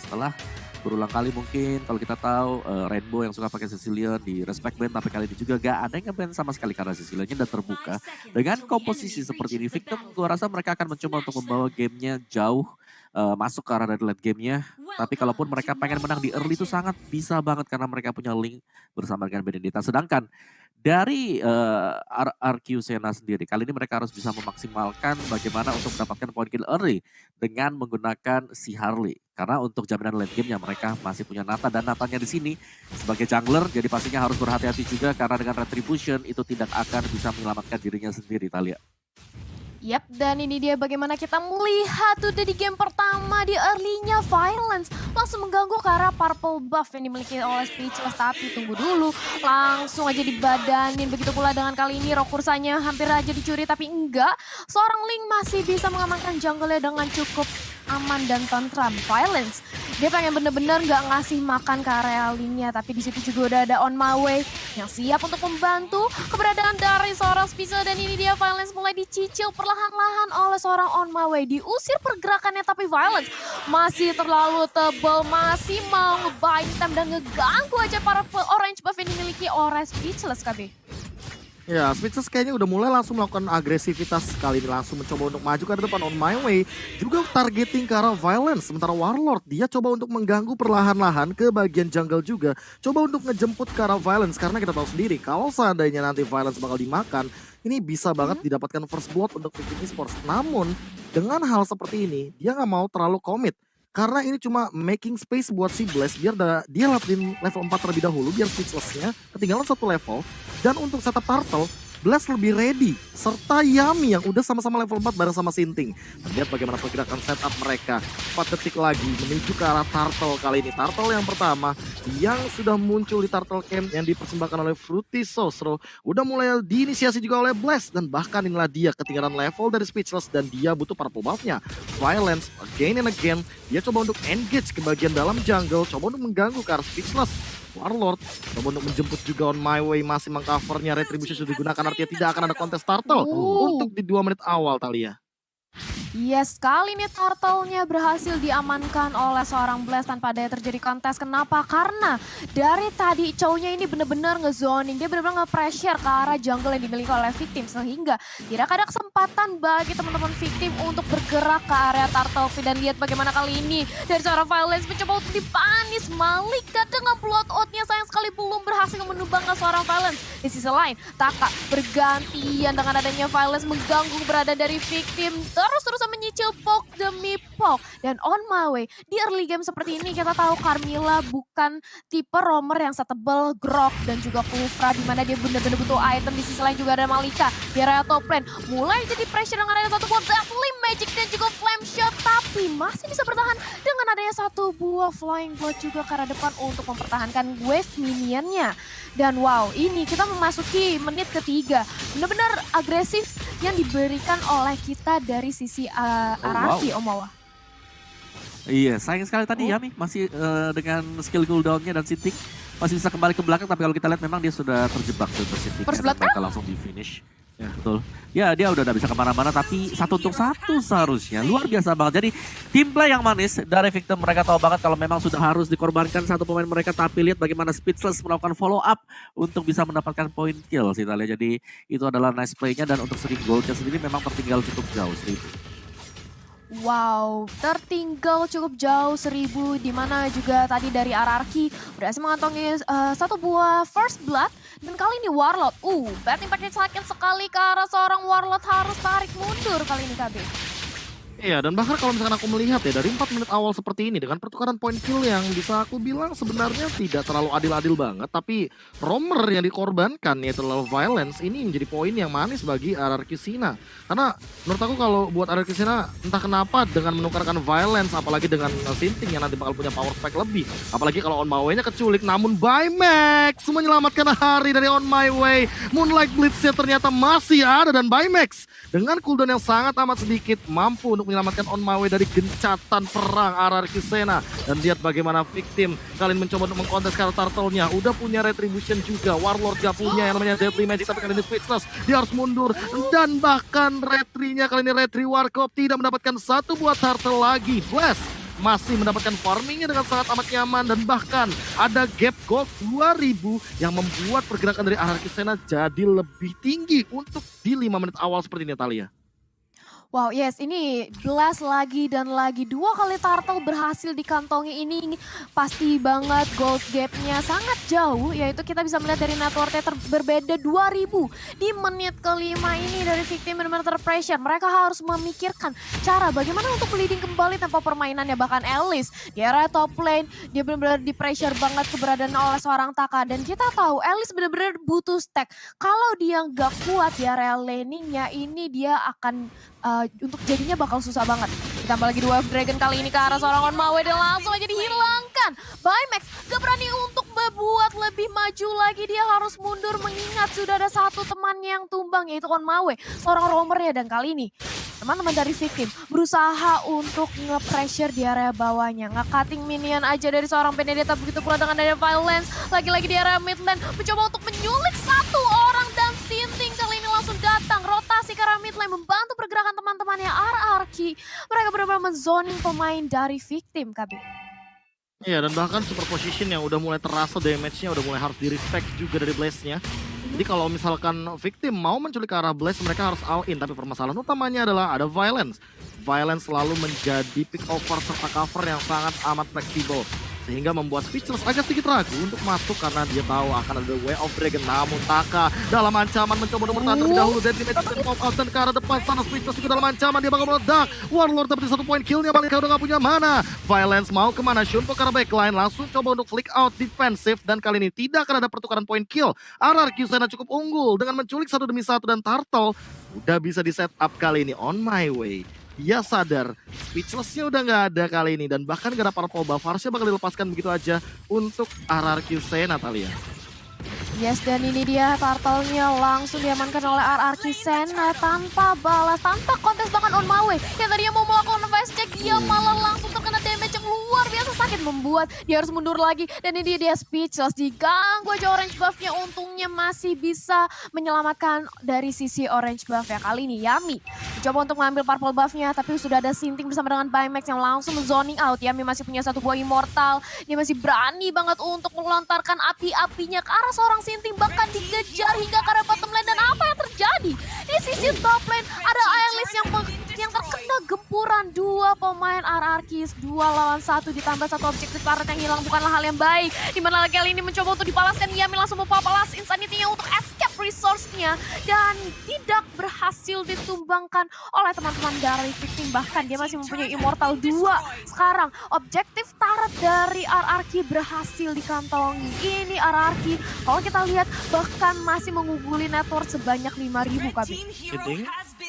setelah berulang kali mungkin kalau kita tahu Rainbow yang suka pakai Sicilian di Respect Band, tapi kali ini juga gak ada yang nge-ban sama sekali karena Siciliannya udah terbuka. Dengan komposisi seperti ini, Victim gue rasa mereka akan mencoba untuk membawa gamenya jauh masuk ke arah dari late gamenya. Tapi kalaupun mereka pengen menang di early itu sangat bisa banget karena mereka punya link bersama dengan Benedetta. Sedangkan dari RQ Sena sendiri, kali ini mereka harus bisa memaksimalkan bagaimana untuk mendapatkan point kill early dengan menggunakan si Harley. Karena untuk jaminan late game ya mereka masih punya Nata dan Natanya di sini sebagai jungler, jadi pastinya harus berhati-hati juga karena dengan Retribution itu tidak akan bisa menyelamatkan dirinya sendiri, Talia. Yap, dan ini dia bagaimana kita melihat udah di game pertama di early-nya Violence langsung mengganggu ke arah purple buff yang dimiliki oleh Speechless. Tapi tunggu dulu, langsung aja dibadanin. Begitu pula dengan kali ini Rokursanya hampir aja dicuri tapi enggak. Seorang Link masih bisa mengamankan jungle-nya dengan cukup aman dan tentram. Violence, dia pengen bener-bener gak ngasih makan ke area Link-nya, tapi di situ juga udah ada On My Way yang siap untuk membantu keberadaan dari seorang Speechless. Dan ini dia Violence mulai dicicil perlahan-lahan oleh seorang On My Way. Diusir pergerakannya tapi Violence masih terlalu tebal, masih mau ngebind time dan ngeganggu aja para orange buff yang dimiliki oleh Speechless, KB. Ya, Speechless kayaknya udah mulai langsung melakukan agresivitas kali ini, langsung mencoba untuk maju ke depan. On My Way juga targeting ke arah Violence. Sementara Warlord dia coba untuk mengganggu perlahan-lahan ke bagian jungle juga. Coba untuk ngejemput ke arah Violence karena kita tahu sendiri kalau seandainya nanti Violence bakal dimakan, ini bisa banget didapatkan first blood untuk Victim Esports. Namun dengan hal seperti ini dia nggak mau terlalu komit. Karena ini cuma making space buat si Blaze biar dia lapiin level 4 terlebih dahulu biar Speechless-nya ketinggalan satu level. Dan untuk setup Turtle, Blaze lebih ready. Serta Yami yang udah sama-sama level 4 bareng sama Sinting. Lihat bagaimana pergerakan setup mereka. 4 detik lagi menuju ke arah Turtle kali ini. Turtle yang pertama yang sudah muncul di Turtle Camp yang dipersembahkan oleh Fruity Sosro. Udah mulai diinisiasi juga oleh Blaze. Dan bahkan inilah dia ketinggalan level dari Speechless dan dia butuh purple buff-nya. Violence again and again. Dia coba untuk engage ke bagian dalam jungle. Coba untuk mengganggu ke arah Speechless. Warlord coba untuk menjemput juga On My Way, masih mengcovernya. Retribution sudah digunakan, artinya tidak akan ada kontes Turtle untuk di 2 menit awal, Talia. Yes, kali ini Turtle-nya berhasil diamankan oleh seorang Blaze tanpa ada terjadi kontes. Kenapa? Karena dari tadi Chow-nya ini benar-benar nge-zoning. Dia benar-benar nge-pressure ke arah jungle yang dimiliki oleh Victim. Sehingga tidak ada kesempatan bagi teman-teman Victim untuk bergerak ke area Turtle. Dan lihat bagaimana kali ini dari seorang Violence mencoba untuk dipanis. Malika dengan blood out-nya sayang sekali belum berhasil menumbangkan seorang Violence. Di sisi lain, Taka bergantian dengan adanya Violence mengganggu berada dari Victim. Terus-terusan menyicil poke demi poke. Dan On My Way di early game seperti ini kita tahu Carmilla bukan tipe roamer yang setebal Grok dan juga Kufra, di mana dia benar-benar butuh item. Di sisi lain juga ada Malika di area top lane. Mulai jadi pressure dengan adanya satu buah Deathly Magic dan juga Flame Shot, tapi masih bisa bertahan dengan adanya satu buah Flying Blood juga ke arah depan untuk mempertahankan wave minionnya. Dan wow, ini kita memasuki menit ketiga. Benar-benar agresif yang diberikan oleh kita dari sisi Araki, Om Wawa. Iya, sayang sekali tadi Yami masih dengan skill cooldown-nya dan Sinting masih bisa kembali ke belakang, tapi kalau kita lihat memang dia sudah terjebak dengan Sinting. First blood mereka langsung di finish. Ya betul. Ya dia udah bisa kemana-mana, tapi satu untuk satu seharusnya. Luar biasa banget. Jadi tim play yang manis dari Victim, mereka tahu banget kalau memang sudah harus dikorbankan satu pemain mereka. Tapi lihat bagaimana Speechless melakukan follow up untuk bisa mendapatkan point kill sih Talia. Jadi itu adalah nice play-nya, dan untuk sering goldnya sendiri memang tertinggal cukup jauh 1000. Wow, tertinggal cukup jauh 1000, di mana juga tadi dari RRQ berhasil mengantongi satu buah first blood. Dan kali ini Warlord, bad impact sakit sekali ke arah seorang Warlord, harus tarik mundur kali ini KB. Iya, dan bahkan kalau misalkan aku melihat ya dari 4 menit awal seperti ini dengan pertukaran point kill yang bisa aku bilang sebenarnya tidak terlalu adil-adil banget, tapi roamer yang dikorbankan yaitu level Violence ini menjadi poin yang manis bagi RRQ Sina. Karena menurut aku kalau buat RRQ Sina entah kenapa dengan menukarkan Violence apalagi dengan Sinting yang nanti bakal punya power spike lebih, apalagi kalau On My Way-nya keculik, namun Bymax menyelamatkan hari dari On My Way. Moonlight Blitz-nya ternyata masih ada, dan Bymax dengan cooldown yang sangat amat sedikit mampu untuk menyelamatkan On My Way dari gencatan perang RRQ Sena. Dan lihat bagaimana Victim kalian mencoba untuk mengkontes karena Turtle-nya udah punya Retribution juga. Warlord gak punya yang namanya Deadly Magic, tapi kali ini Speechless dia harus mundur. Dan bahkan Retri-nya kali ini Retri Warkop tidak mendapatkan satu buah Turtle lagi. Blast masih mendapatkan farmingnya dengan sangat amat nyaman dan bahkan ada gap gold 2000 yang membuat pergerakan dari RRQ Sena jadi lebih tinggi untuk di 5 menit awal seperti ini Talia. Wow, yes, ini Blast lagi dan lagi 2 kali turtle berhasil dikantongi ini pasti banget gold gapnya sangat jauh, yaitu kita bisa melihat dari networknya berbeda 2000 di menit kelima ini dari Victim benar-benar terpressure. Mereka harus memikirkan cara bagaimana untuk leading kembali tempo permainannya, bahkan Alice di area top lane dia benar-benar di pressure banget keberadaan oleh seorang Taka dan kita tahu Alice benar-benar butuh stack. Kalau dia nggak kuat di area laningnya ini dia akan untuk jadinya bakal susah banget. Ditambah lagi 2 Dragon kali ini ke arah seorang Onmawe dan langsung aja dihilangkan. Baymax gak berani untuk berbuat lebih maju lagi. Dia harus mundur mengingat sudah ada satu temannya yang tumbang yaitu Onmawe. Seorang roamer ya dan kali ini teman-teman dari Victim berusaha untuk nge-pressure di area bawahnya. Nge-cutting minion aja dari seorang Benedetta. Begitu pula dengan ada Violence. Lagi-lagi di area mid lane mencoba untuk menyulik satu orang dan Sinting kali ini langsung datang. Rotasi ke arah mid lane membantu pergerakan teman-temannya RRQ. Mereka benar-benar menzoning pemain dari Victim, KB. Iya, dan bahkan super position yang udah mulai terasa damage-nya udah mulai harus di-respect juga dari Blaze-nya. Jadi kalau misalkan Victim mau menculik ke arah Blaze, mereka harus all in. Tapi permasalahan utamanya adalah ada Violence. Violence selalu menjadi pick over serta cover yang sangat amat fleksibel. Sehingga membuat Speechless agak sedikit ragu untuk masuk karena dia tahu akan ada Way of Dragon. Namun Taka dalam ancaman mencoba untuk bertahan terlebih dahulu. Deadly Magic pop out dan ke arah depan sana. Speechless juga dalam ancaman, dia bakal meledak. Warlord dapat 1 poin killnya, Malika udah gak punya mana. Violence mau kemana? Shunpo ke arah backline, langsung coba untuk flick out defensif. Dan kali ini tidak akan ada pertukaran poin kill. RRQ Sena cukup unggul dengan menculik 1 demi 1 dan Turtle udah bisa di set up kali ini. On my way. Dia sadar Speechless-nya udah nggak ada kali ini dan bahkan gak ada purple buff, harusnya bakal dilepaskan begitu aja untuk RRQ Sena, Natalia. Yes, dan ini dia turtle-nya langsung diamankan oleh RRQ Sena tanpa balas, tanpa kontes bahkan Onmawe. Yang tadinya mau melakukan fast check, dia malah langsung terkena damage yang luar biasa sakit membuat dia harus mundur lagi. Dan ini dia Speechless, diganggu aja orange buff-nya, untungnya masih bisa menyelamatkan dari sisi orange buff ya. Kali ini Yami mencoba untuk mengambil purple buff-nya, tapi sudah ada Sinting bersama dengan Baymax yang langsung zoning out. Yami masih punya 1 buah immortal, dia masih berani banget untuk melontarkan api-apinya ke arah seorang Sinting, bahkan dikejar hingga ke arah bottom lane. Dan apa yang terjadi? Di sisi top lane ada Alice yang terkena gempuran 2 pemain RRQ, 2 lawan 1 ditambah 1 objektif turret yang hilang bukanlah hal yang baik. Dimana lagi kali ini mencoba untuk dibalaskan, Yami langsung membalas insanity-nya untuk escape resource-nya dan tidak berhasil ditumbangkan oleh teman-teman dari Victim. Bahkan dia masih mempunyai immortal 2. Sekarang objektif turret dari RRQ berhasil dikantongi. Ini RRQ kalau kita lihat bahkan masih mengungguli network sebanyak 5.000 KB.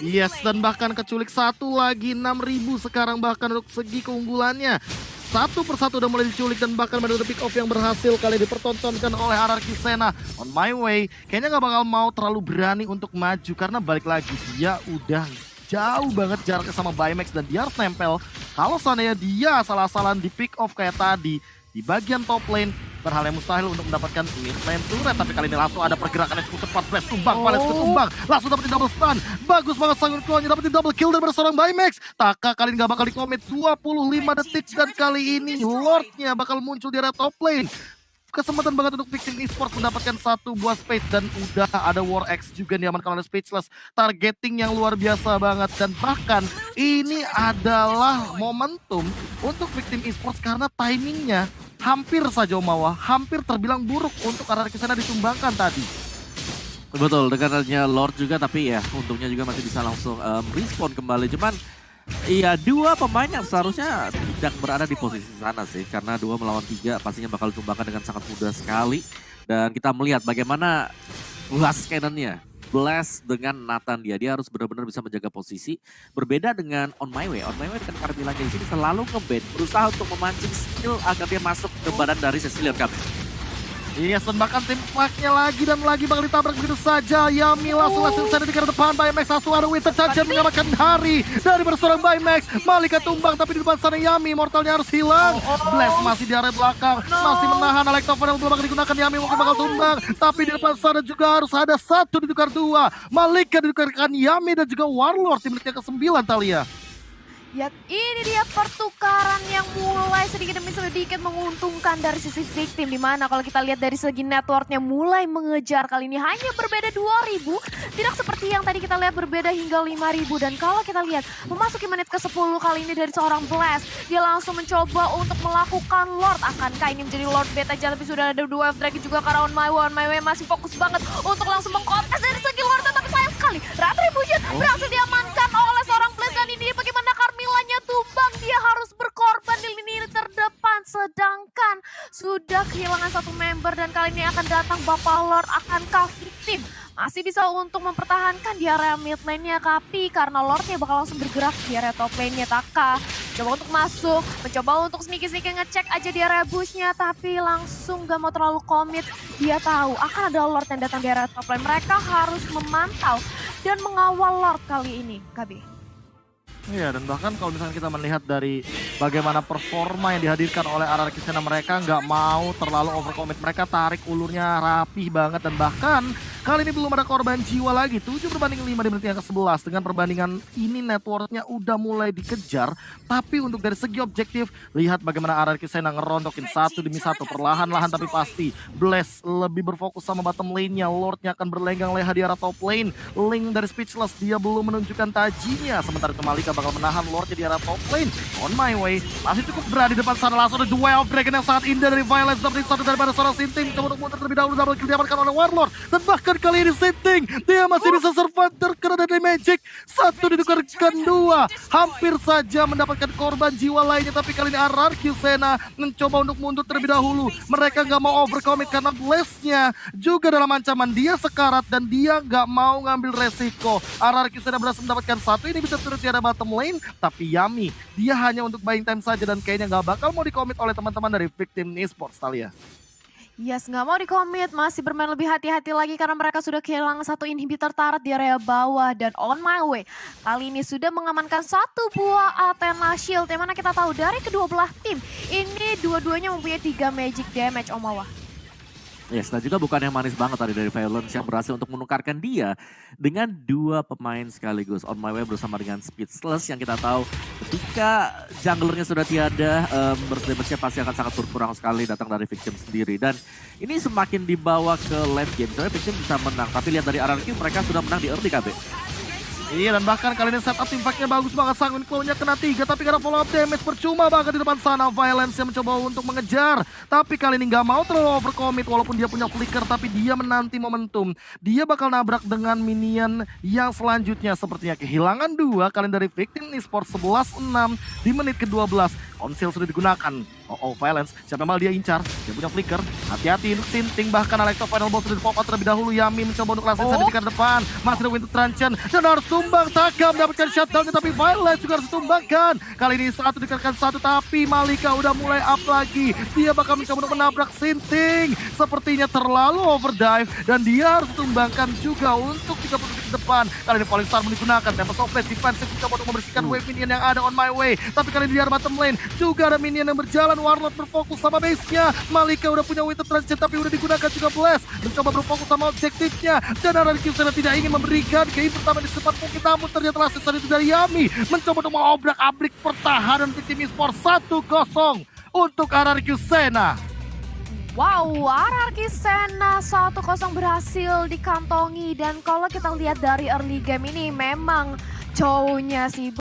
Yes, dan bahkan keculik 1 lagi 6.000 sekarang bahkan untuk segi keunggulannya. Satu persatu udah mulai diculik dan bahkan ada pick off yang berhasil kali dipertontonkan oleh RRQ Sena. On my way, kayaknya gak bakal mau terlalu berani untuk maju karena balik lagi dia udah jauh banget jaraknya sama Baymax dan dia harus nempel. Kalau seandainya dia salah-salahan di pick off kayak tadi di bagian top lane, berhal yang mustahil untuk mendapatkan mid lane turret. Tapi kali ini langsung ada pergerakan yang cukup tepat. Flash tumbang, Palace tumbang, langsung dapetin double stun. Bagus banget Sangun Kuanya dapetin double kill dari seorang Baymax. Taka kali ini gak bakal di-commit 25 detik dan kali ini Lordnya bakal muncul di area top lane. Kesempatan banget untuk Victim Esports mendapatkan 1 buah space dan udah ada War X juga diamankan oleh Speechless. Targeting yang luar biasa banget dan bahkan ini adalah momentum untuk Victim Esports karena timingnya hampir saja Omawa, hampir terbilang buruk untuk RRQ Sena ditumbangkan tadi. Betul, dengan adanya Lord juga tapi ya untungnya juga masih bisa langsung respon kembali. Cuman iya 2 pemain yang seharusnya tidak berada di posisi sana sih. Karena 2 melawan 3 pastinya bakal ditumbangkan dengan sangat mudah sekali. Dan kita melihat bagaimana Blast Cannon-nya. Blast dengan Nathan dia harus benar-benar bisa menjaga posisi. Berbeda dengan On My Way. On My Way dengan Carmilla-nya di sini selalu nge-bait. Berusaha untuk memancing skill agar dia masuk ke badan dari Cecilion Cup. Yes, dan bahkan tim flag-nya lagi dan lagi bakal ditabrak begitu saja. Yami langsung sana di depan. Baymax langsung ada Winter Charger menyelamatkan hari dari seorang Baymax. Malika tumbang tapi di depan sana Yami. Mortalnya harus hilang. Blast masih di area belakang. Masih menahan Electofan belum bakal digunakan. Yami mungkin bakal tumbang. Tapi di depan sana juga harus ada 1 ditukar 2. Malika ditukarkan Yami dan juga Warlord di menitnya ke-9 Talia. Ya ini dia pertukaran yang mulai sedikit demi sedikit menguntungkan dari sisi victim. Dimana kalau kita lihat dari segi networknya mulai mengejar kali ini hanya berbeda 2.000. Tidak seperti yang tadi kita lihat berbeda hingga 5.000. Dan kalau kita lihat memasuki menit ke-10 kali ini dari seorang Blast. Dia langsung mencoba untuk melakukan Lord. Akankah ini menjadi Lord beta aja, tapi sudah ada 2 F-Drake juga karena on my way masih fokus banget untuk langsung mengkontes dari segi Lord. Tapi sayang sekali Retribution berhasil diamankan oleh seorang Blast. Dan ini bagaimana Carmillanya tumbang, dia harus berkorban di lini terdepan. Sedangkan sudah kehilangan satu member dan kali ini akan datang Bapak Lord. Akankah victim masih bisa untuk mempertahankan di area mid lane-nya, tapi karena Lordnya bakal langsung bergerak di area top lane-nya. Taka coba untuk masuk, mencoba untuk sneaky-sneaky ngecek aja di area bush-nya, tapi langsung gak mau terlalu komit. Dia tahu akan ada Lord yang datang di area top lane. Mereka harus memantau dan mengawal Lord kali ini, Gabi. Iya, dan bahkan kalau misalnya kita melihat dari bagaimana performa yang dihadirkan oleh RRQ Sena, mereka nggak mau terlalu overcommit. Mereka tarik ulurnya rapih banget dan bahkan kali ini belum ada korban jiwa lagi. 7/5 di menit yang ke-11. Dengan perbandingan ini networknya udah mulai dikejar. Tapi untuk dari segi objektif, lihat bagaimana RRQ Sena ngerontokin 1 demi 1. Perlahan-lahan tapi pasti. Blast lebih berfokus sama bottom lane-nya. Lordnya akan berlenggang leha di arah top lane. Link dari Speechless, dia belum menunjukkan tajinya. Sementara itu Malika bakal menahan Lordnya di arah top lane. On my way, masih cukup berada di depan sana. Langsung ada duel Dragon yang sangat indah dari Violence. Dapat satu daripada seorang Sinting. Coba untuk muter terlebih dahulu, double kill diamankan oleh Warlord. Dan bahkan kali ini Sinting, dia masih bisa survive terkena dari Magic. 1 ditukarkan 2. Hampir saja mendapatkan korban jiwa lainnya. Tapi kali ini RRQ Sena mencoba untuk mundur terlebih dahulu. Mereka nggak mau overcommit karena Blast-nya juga dalam ancaman. Dia sekarat dan dia nggak mau ngambil resiko. RRQ Sena berhasil mendapatkan 1. Ini bisa turut di arah bottom lane. Tapi Yami, dia hanya untuk buying time saja dan kayaknya nggak bakal mau dikomit oleh teman-teman dari Victim Esports, Talia. Yes, nggak mau dikomit, masih bermain lebih hati-hati lagi karena mereka sudah kehilangan satu inhibitor turret di area bawah. Dan on my way, kali ini sudah mengamankan 1 buah Athena Shield. Yang mana kita tahu dari kedua belah tim, ini dua-duanya mempunyai 3 magic damage, Om Mawar. Yes, dan juga bukan yang manis banget tadi dari Violence yang berhasil untuk menukarkan dia dengan 2 pemain sekaligus. On my way bersama dengan Speechless yang kita tahu ketika junglernya sudah tiada, burst damage-nya pasti akan sangat berkurang sekali datang dari Victim sendiri. Dan ini semakin dibawa ke late game, soalnya Victim bisa menang. Tapi lihat dari RRQ, mereka sudah menang di early KB. Iya, dan bahkan kali ini setup impactnya bagus banget. Sanguin Claw-nya kena 3, tapi karena follow up damage percuma banget di depan sana. Violence yang mencoba untuk mengejar, tapi kali ini nggak mau terlalu overcommit. Walaupun dia punya flicker, tapi dia menanti momentum. Dia bakal nabrak dengan minion yang selanjutnya. Sepertinya kehilangan 2 kali dari Victim Esports. 11-6 di menit ke-12. Konsil sudah digunakan. Violence, siapa yang malah dia incar. Dia punya flicker, hati-hati untuk Sinting. Bahkan Alexa Final Boss sudah di pop out terlebih dahulu. Yami mencoba untuk langsung saja di depan. Masih ada Winter Truncheon dan harus tumbang. Taka mendapatkan shutdown, tapi Violence juga harus ditumbangkan. Kali ini 1 dikatakan 1, tapi Malika udah mulai up lagi. Dia bakal mencoba untuk menabrak Sinting. Sepertinya terlalu overdrive dan dia harus ditumbangkan juga untuk 30 detik ke depan. Kali ini Falling Star digunakan. Tempest of Blade defensive mencoba untuk membersihkan wave minion yang ada on my way. Tapi kali ini di bottom lane juga ada minion yang berjalan. Warlord berfokus sama base-nya. Malika udah punya Winter Truncheon tapi udah digunakan juga Blast. Mencoba berfokus sama objektifnya. Dan RRQ Sena tidak ingin memberikan game pertama di secepat mungkin. Namun ternyata asisten itu dari Yami. Mencoba untuk mengobrak-abrik pertahanan Victim Esports. 1-0 untuk RRQ Sena. Wow, RRQ Sena 1-0 berhasil dikantongi. Dan kalau kita lihat dari early game ini memang cowoknya sih